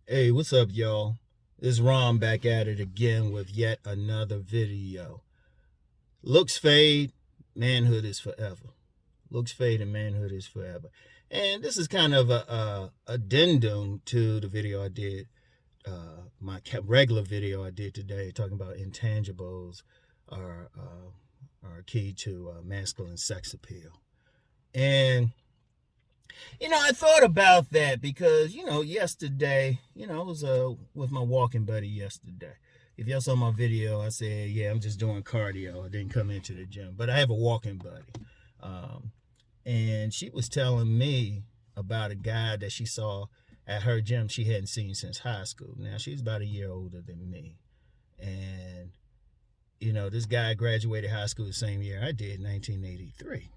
Hey, what's up, y'all? This is Rom back at it again with yet another video. Looks fade, manhood is forever. Looks fade and manhood is forever. And this is kind of a addendum to the video I did, my regular video I did today, talking about intangibles are key to masculine sex appeal. And I thought about that because, yesterday, I was with my walking buddy yesterday. If y'all saw my video, I said, yeah, I'm just doing cardio. I didn't come into the gym, but I have a walking buddy. And she was telling me about a guy that she saw at her gym she hadn't seen since high school. Now, she's about a year older than me. And, this guy graduated high school the same year I did, 1983.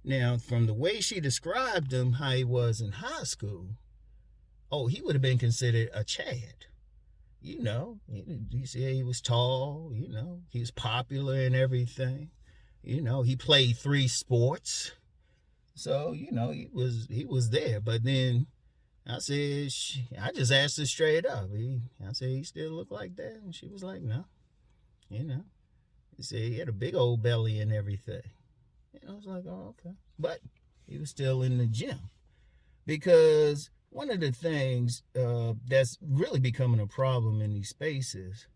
Now, from the way she described him, how he was in high school, he would have been considered a Chad. You see, he was tall, he was popular and everything. He played 3 sports. So, he was there. But then I just asked her straight up. I said, he still look like that? And she was like, no. He said he had a big old belly and everything. And I was like, oh, okay. But he was still in the gym. Because one of the things that's really becoming a problem in these spaces,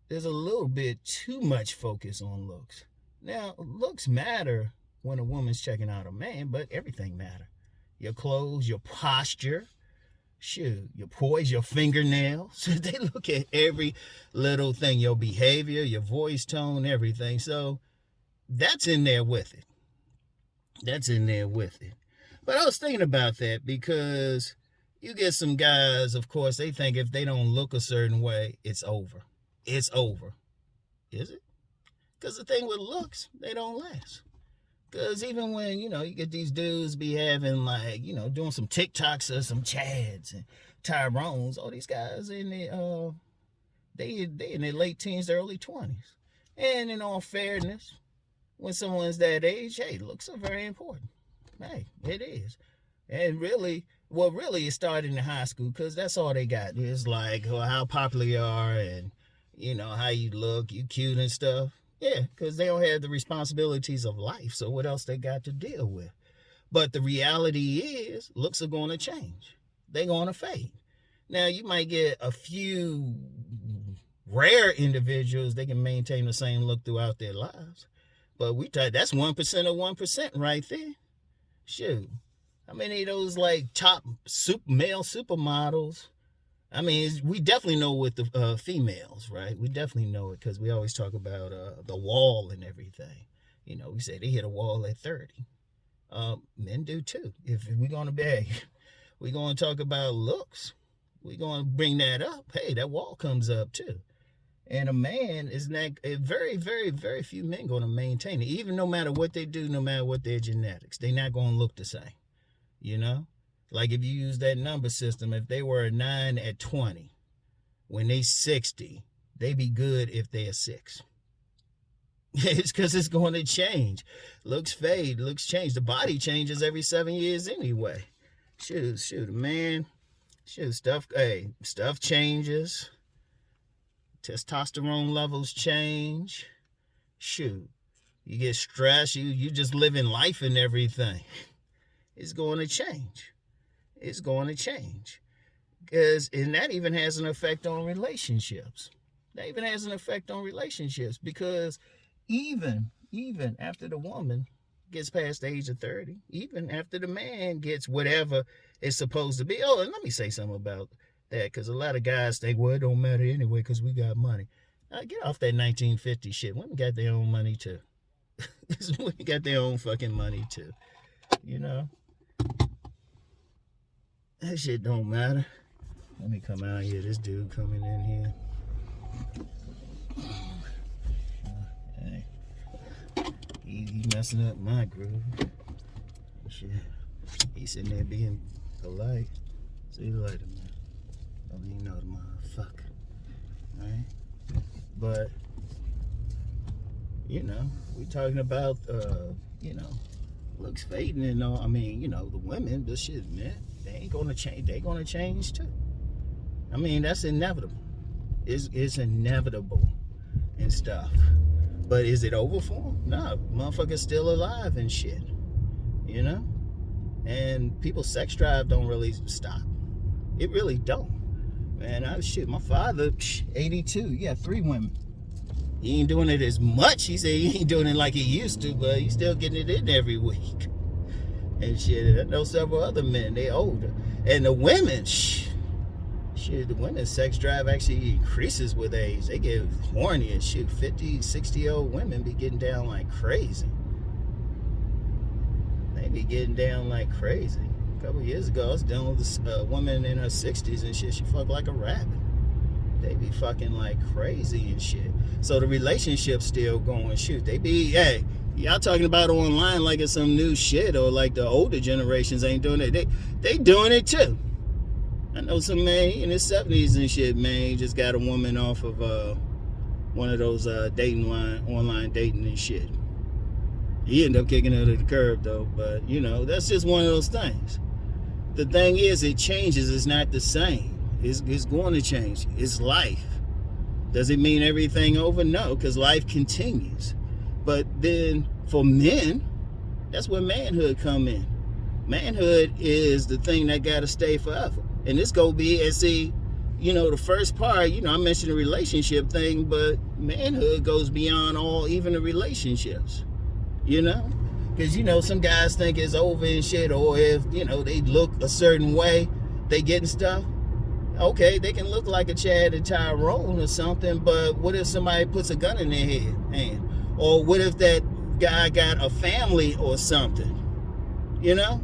there's a little bit too much focus on looks. Now, looks matter when a woman's checking out a man, but everything matter. Your clothes, your posture, your poise, your fingernails. They look at every little thing, your behavior, your voice tone, everything. So that's in there with it. But I was thinking about that because you get some guys, of course, they think if they don't look a certain way, it's over. It's over. Is it? Because the thing with looks, they don't last. Because even when, you get these dudes be having doing some TikToks or some Chads and Tyrones, all these guys in they in their late teens, early 20s. And in all fairness, when someone's that age, hey, looks are very important. Hey, it is. And really, it started in high school because that's all they got. It's like how popular you are and, how you look, you cute and stuff. Yeah, because they don't have the responsibilities of life. So what else they got to deal with? But the reality is, looks are going to change. They're going to fade. Now, you might get a few rare individuals that can maintain the same look throughout their lives. But that's 1% of 1% right there. Shoot. How many of those top male supermodels? I mean, we definitely know with the females, right? We definitely know it because we always talk about the wall and everything. We say they hit a wall at 30. Men do too. If we're going to talk about looks, we're going to bring that up. Hey, that wall comes up too. And a man is not, very, very, very few men going to maintain it. Even no matter what they do, no matter what their genetics, they're not going to look the same. Like if you use that number system, if they were a 9 at 20, when they 60, they be good if they're 6. It's because it's going to change. Looks fade, looks change. The body changes every 7 years anyway. Man. Stuff changes. Testosterone levels change. You get stressed. You just living life and everything. It's going to change. And that even has an effect on relationships. Because even after the woman gets past the age of 30, even after the man gets whatever it's supposed to be. Oh, and let me say something about that, because a lot of guys think, well, it don't matter anyway because we got money. Get off that 1950 shit. Women got their own money too. Women got their own fucking money too. That shit don't matter. Let me come out here. This dude coming in here. Hey. He messing up my groove. Shit. He's sitting there being polite. See you later, man. Don't even know the motherfucker. Right? But, we talking about, looks fading and all. I mean, the women, this shit, man, they ain't gonna change. They gonna change too. I mean, that's inevitable. It's inevitable and stuff. But is it over for him? No, motherfucker's still alive and shit. You know? And people's sex drive don't really stop. It really don't. Man, my father, 82, he got 3 women. He ain't doing it as much. He said he ain't doing it like he used to, but he's still getting it in every week. And shit, I know several other men, they older. And the women, the women's sex drive actually increases with age. They get horny and 50, 60-year-old women be getting down like crazy. They be getting down like crazy. A couple years ago, I was dealing with a woman in her 60s and shit. She fucked like a rabbit. They be fucking like crazy and shit. So the relationship's still going. They be, hey, y'all talking about online like it's some new shit, or like the older generations ain't doing it. They doing it too. I know some man in his 70s and shit, man, he just got a woman off of one of those online dating and shit. He ended up kicking her to the curb though, but you know, that's just one of those things. The thing is, it changes. It's not the same. It's going to change. It's life. Does it mean everything over? No, because life continues. But then for men, that's where manhood come in. Manhood is the thing that got to stay forever. And this go be, and see, you know, the first part, you know, I mentioned the relationship thing, but manhood goes beyond even the relationships, you know? Because, you know, some guys think it's over and shit, or if, you know, they look a certain way, they getting stuff. Okay, they can look like a Chad and Tyrone or something, but what if somebody puts a gun in their hand? Or what if that guy got a family or something? You know?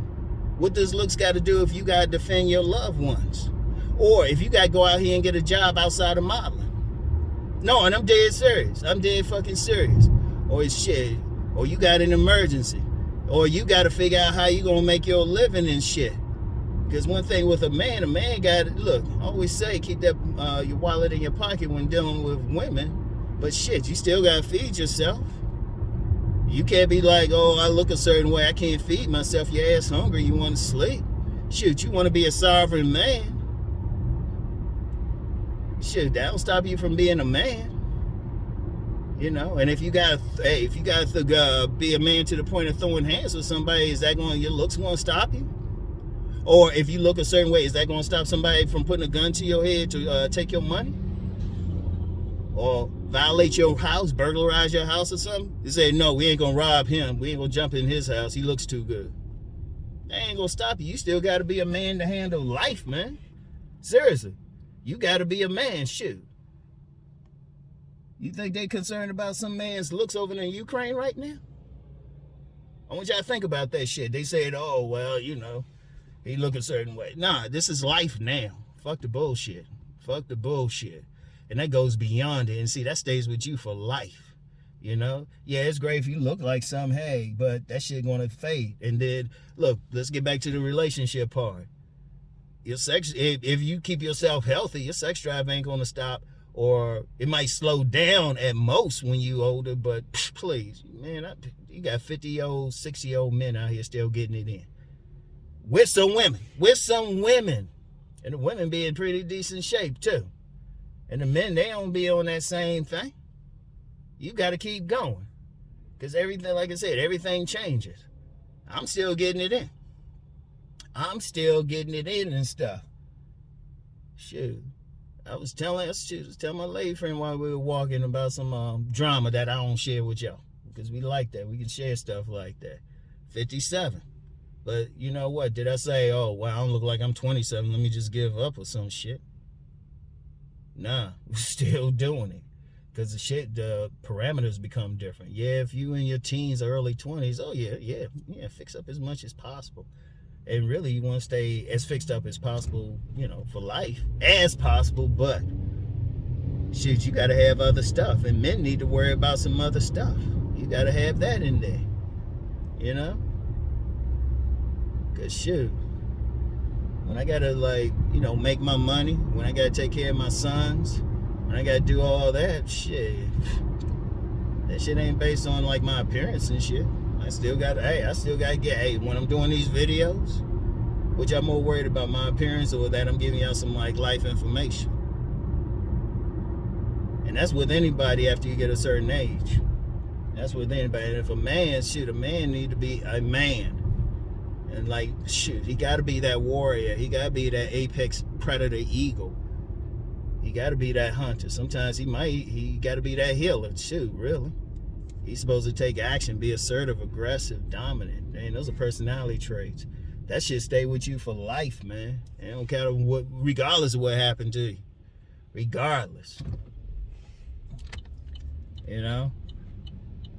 What does looks got to do if you got to defend your loved ones? Or if you got to go out here and get a job outside of modeling? No, and I'm dead serious. I'm dead fucking serious. Or it's shit. Or you got an emergency. Or you got to figure out how you going to make your living and shit. Because one thing with a man got to, look, I always say keep that your wallet in your pocket when dealing with women. But shit, you still got to feed yourself. You can't be like, oh, I look a certain way, I can't feed myself. Your ass hungry, you want to sleep. Shoot, you want to be a sovereign man. Shoot, that don't stop you from being a man. You know, and if you got to be a man to the point of throwing hands with somebody, is that your looks going to stop you? Or if you look a certain way, is that going to stop somebody from putting a gun to your head to take your money? Or violate your house, burglarize your house or something? They say, no, we ain't going to rob him. We ain't going to jump in his house. He looks too good. That ain't going to stop you. You still got to be a man to handle life, man. Seriously. You got to be a man, shoot. You think they concerned about some man's looks over in Ukraine right now? I want y'all to think about that shit. They said, oh, well, you know, he look a certain way. Nah, this is life now. Fuck the bullshit. Fuck the bullshit. And that goes beyond it. And see, that stays with you for life. You know? Yeah, it's great if you look like some, hey, but that shit gonna fade. And then, look, let's get back to the relationship part. Your sex, if you keep yourself healthy, your sex drive ain't gonna stop. Or it might slow down at most when you older, but please, man, you got 50-year-old, 60-year-old men out here still getting it in. With some women. And the women be in pretty decent shape, too. And the men, they don't be on that same thing. You got to keep going. Because everything, like I said, everything changes. I'm still getting it in. And stuff. Shoot. I was telling my lady friend while we were walking about some drama that I don't share with y'all. Because we like that. We can share stuff like that. 57. But you know what? Did I say, oh, well, I don't look like I'm 27. Let me just give up or some shit? Nah, we're still doing it. Because the parameters become different. Yeah, if you in your teens or early 20s, oh, yeah, fix up as much as possible. And really, you want to stay as fixed up as possible, you know, for life, as possible. But, shit, you got to have other stuff. And men need to worry about some other stuff. You got to have that in there, you know? Because, shoot, when I got to, like, you know, make my money, when I got to take care of my sons, when I got to do all that, shit, that shit ain't based on, like, my appearance and shit. I still got to get, when I'm doing these videos, Which I'm more worried about my appearance or that I'm giving y'all some like life information. And that's with anybody after you get a certain age. That's with anybody. And if a man, a man need to be a man. And like, he got to be that warrior. He got to be that apex predator eagle. He got to be that hunter. Sometimes he got to be that healer. Really. He's supposed to take action, be assertive, aggressive, dominant. Man, those are personality traits. That shit stay with you for life, man. It don't care what, regardless of what happened to you. Regardless. You know?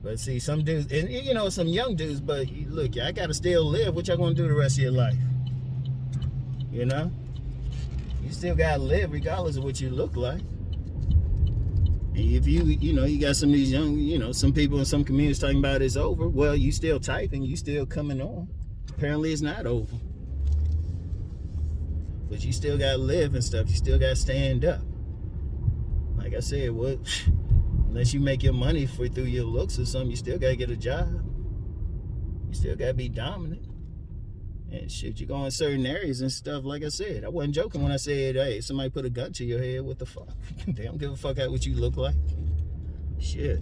But see, some dudes, and you know, some young dudes, but look, I gotta still live. What y'all gonna do the rest of your life? You know? You still gotta live regardless of what you look like. And if you got some of these young, some people in some communities talking about it's over. Well, you still typing, you still coming on. Apparently it's not over. But you still gotta live and stuff. You still gotta stand up. Like I said, unless you make your money through your looks or something, you still gotta get a job. You still gotta be dominant. And shit, you go in certain areas and stuff, like I said. I wasn't joking when I said, hey, somebody put a gun to your head, what the fuck? They don't give a fuck out what you look like. Shit.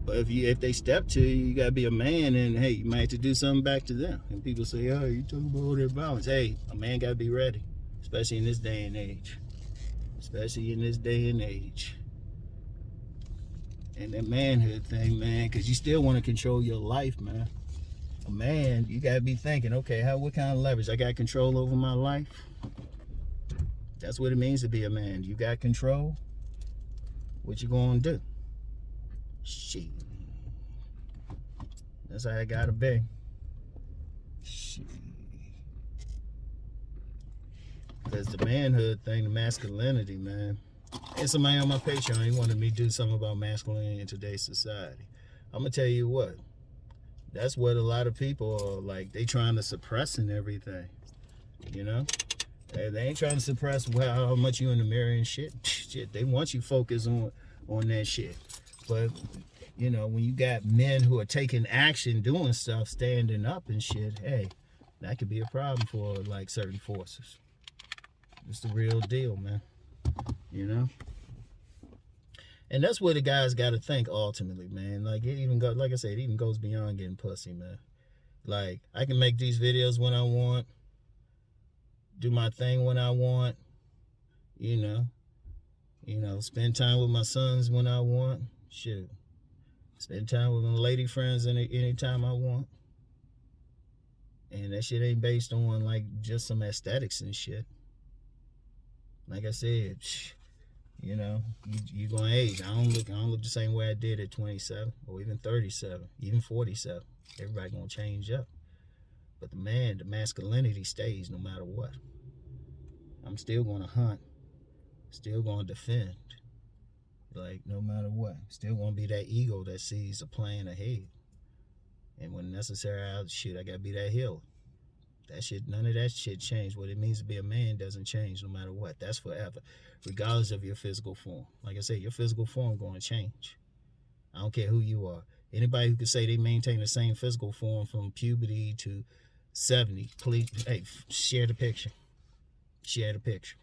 But if they step to you, you gotta be a man, and hey, you might have to do something back to them. And people say, oh, you talking about all that violence. Hey, a man gotta be ready, especially in this day and age. Especially in this day and age. And that manhood thing, man, because you still want to control your life, man. A man, you gotta be thinking, okay, what kind of leverage? I got control over my life. That's what it means to be a man. You got control. What you gonna do? Shit. That's how I gotta be. Shit. Because the manhood thing, the masculinity, man. And somebody on my Patreon, he wanted me to do something about masculinity in today's society. I'm gonna tell you what. That's what a lot of people are like. They trying to suppress and everything, you know. They ain't trying to suppress how much you in the mirror and shit. Shit, they want you focused on that shit. But you know, when you got men who are taking action, doing stuff, standing up and shit, hey, that could be a problem for like certain forces. It's the real deal, man. You know. And that's where the guys got to think ultimately, man. Like it even goes, like I said, it even goes beyond getting pussy, man. Like I can make these videos when I want, do my thing when I want, you know, spend time with my sons when I want, shit. Spend time with my lady friends anytime I want. And that shit ain't based on like just some aesthetics and shit. Like I said, you know, you gonna age. I don't look the same way I did at 27 or even 37, even 47. Everybody gonna change up. But the masculinity stays no matter what. I'm still gonna hunt, still gonna defend. Like no matter what, still gonna be that ego that sees a plan ahead. And when necessary, I gotta be that healer. That shit, none of that shit changed. What it means to be a man doesn't change no matter what. That's forever, regardless of your physical form. Like I said, your physical form going to change. I don't care who you are. Anybody who can say they maintain the same physical form from puberty to 70, please, hey, share the picture. Share the picture.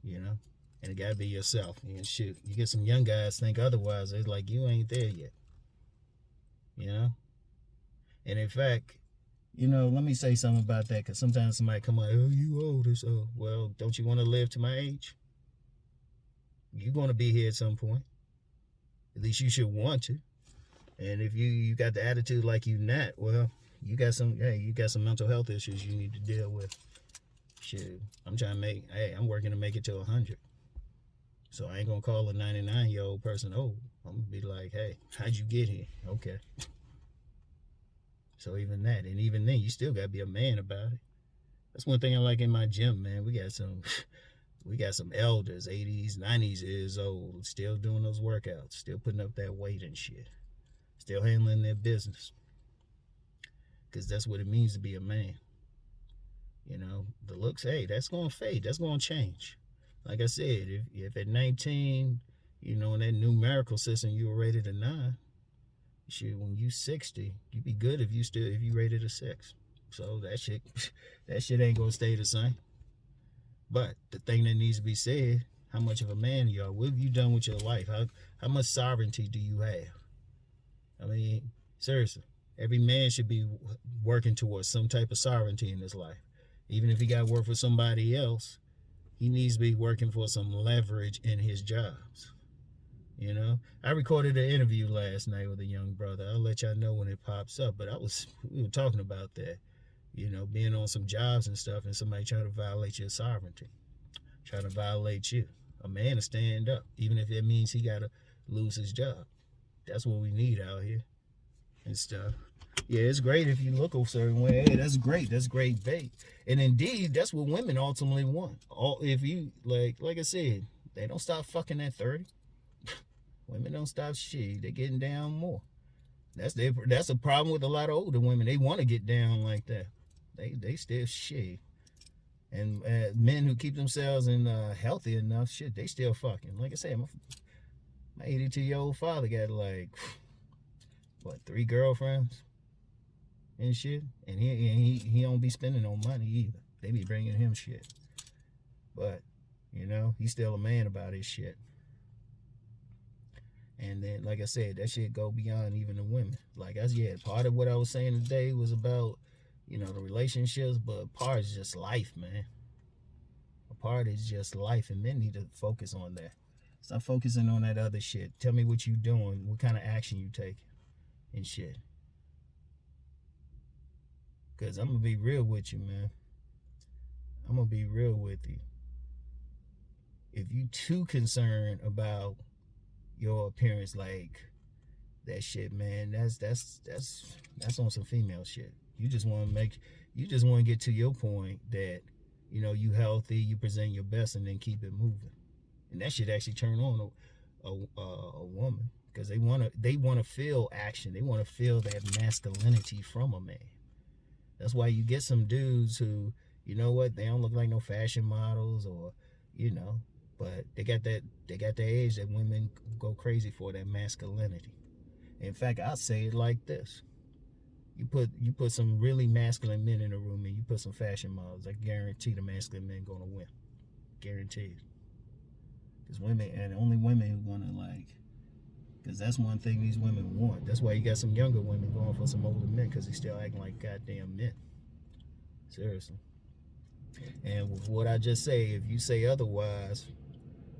You know? And it got to be yourself. And shoot, you get some young guys think otherwise. It's like, you ain't there yet. You know? And in fact, you know, let me say something about that, because sometimes somebody come like, oh, you old as oh. Well, don't you want to live to my age? You're going to be here at some point. At least you should want to. And if you got the attitude like you not, well, you got some mental health issues you need to deal with. Shit, I'm working to make it to 100. So I ain't going to call a 99-year-old person old. I'm going to be like, hey, how'd you get here? Okay. So even that, and even then, you still gotta be a man about it. That's one thing I like in my gym, man. We got some elders, 80s, 90s years old, still doing those workouts, still putting up that weight and shit, still handling their business. Because that's what it means to be a man. You know, the looks, hey, that's gonna fade, that's gonna change. Like I said, if at 19, you know, in that numerical system, you were rated a 9. Shit, when you 60, you'd be good if you rated a 6. So that shit ain't gonna stay the same. But the thing that needs to be said, how much of a man you are. What have you done with your life? How much sovereignty do you have? I mean, seriously, every man should be working towards some type of sovereignty in his life. Even if he got to work for somebody else, he needs to be working for some leverage in his jobs. You know, I recorded an interview last night with a young brother. I'll let y'all know when it pops up. But we were talking about that. You know, being on some jobs and stuff, and somebody trying to violate your sovereignty, trying to violate you. A man to stand up, even if it means he got to lose his job. That's what we need out here and stuff. Yeah, it's great if you look a certain way. Hey, that's great. That's great bait. And indeed, that's what women ultimately want. If you like I said, they don't stop fucking at 30. Women don't stop shit. They're getting down more. That's a problem with a lot of older women. They want to get down like that. They still shit. And men who keep themselves in healthy enough, shit, they still fucking. Like I said, my 82-year-old father got like, what, 3 girlfriends and shit, and he don't be spending no money either. They be bringing him shit, but you know, he's still a man about his shit. And then, like I said, that shit go beyond even the women. Like part of what I was saying today was about, you know, the relationships, but part is just life, man. A part is just life, and men need to focus on that. Stop focusing on that other shit. Tell me what you doing, what kind of action you take, and shit. Because I'm going to be real with you, man. I'm going to be real with you. If you too concerned about your appearance, like that shit, man, that's on some female shit. You just want to get to your point that, you know, you healthy, you present your best, and then keep it moving. And that shit actually turn on a woman, because they want to feel action. They want to feel that masculinity from a man. That's why you get some dudes who, you know what, they don't look like no fashion models, or, you know, but they got that age that women go crazy for, that masculinity. In fact, I'll say it like this. You put some really masculine men in a room, and you put some fashion models, I guarantee the masculine men gonna win. Guaranteed. Because women, and only women who gonna like, because that's one thing these women want. That's why you got some younger women going for some older men, because they still acting like goddamn men. Seriously. And with what I just say, if you say otherwise,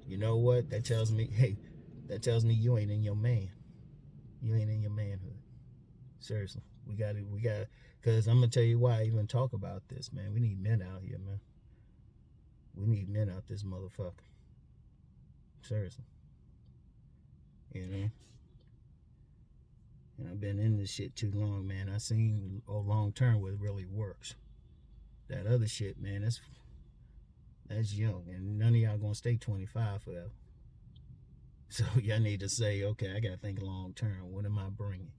you know what? That tells me you ain't in your man. You ain't in your manhood. Seriously. We got to, because I'm going to tell you why I even talk about this, man. We need men out here, man. We need men out this motherfucker. Seriously. You know? And I've been in this shit too long, man. I seen long term what really works. That other shit, man, that's young, and none of y'all gonna stay 25 forever. So y'all need to say, okay, I gotta think long term. What am I bringing?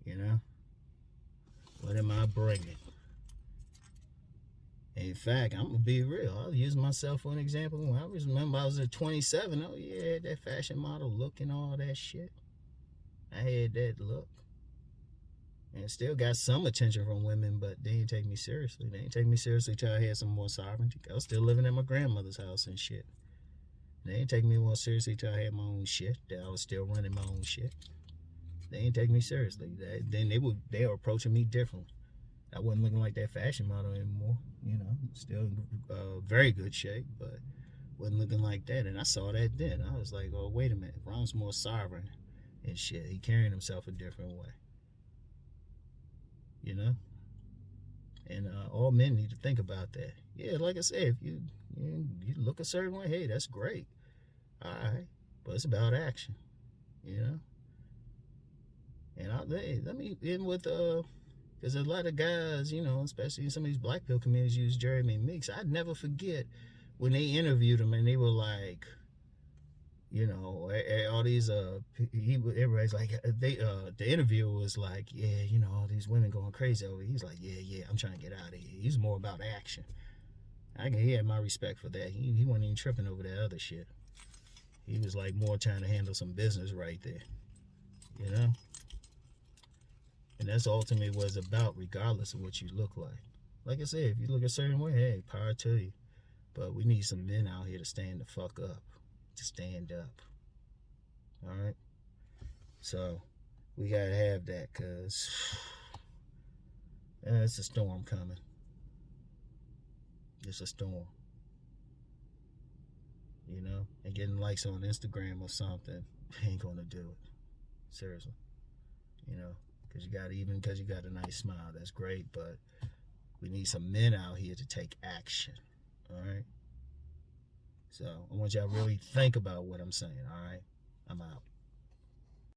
You know, what am I bringing? In fact, I'm gonna be real. I'll use myself for an example. When I remember I was at 27. Oh yeah, that fashion model look and all that shit. I had that look. And still got some attention from women, but they didn't take me seriously. They didn't take me seriously till I had some more sovereignty. I was still living at my grandmother's house and shit. They didn't take me more seriously till I had my own shit. That I was still running my own shit. They didn't take me seriously. Then they were approaching me differently. I wasn't looking like that fashion model anymore. You know, still in very good shape, but wasn't looking like that. And I saw that then. I was like, oh, wait a minute. Rom's more sovereign and shit. He carrying himself a different way. You know, and all men need to think about that. Yeah, like I said, if you look a certain way, hey, that's great. All right, but it's about action. You know, and let me end with because a lot of guys, you know, especially in some of these black pill communities, use Jeremy Meeks. I'd never forget when they interviewed him and they were like, you know, all these everybody's like, the interviewer was like, yeah, you know, all these women going crazy over here. He's like, yeah, I'm trying to get out of here. He's more about action. He had my respect for that. He wasn't even tripping over that other shit. He was like more trying to handle some business right there, you know. And that's ultimately what it's about, regardless of what you look like. Like I said, if you look a certain way, hey, power to you. But we need some men out here to stand the fuck up. To stand up. Alright? So, we gotta have that, because it's a storm coming. It's a storm. You know? And getting likes on Instagram or something ain't gonna do it. Seriously. You know? Because you got a nice smile. That's great, but we need some men out here to take action. Alright? So, I want y'all to really think about what I'm saying. Alright? I'm out.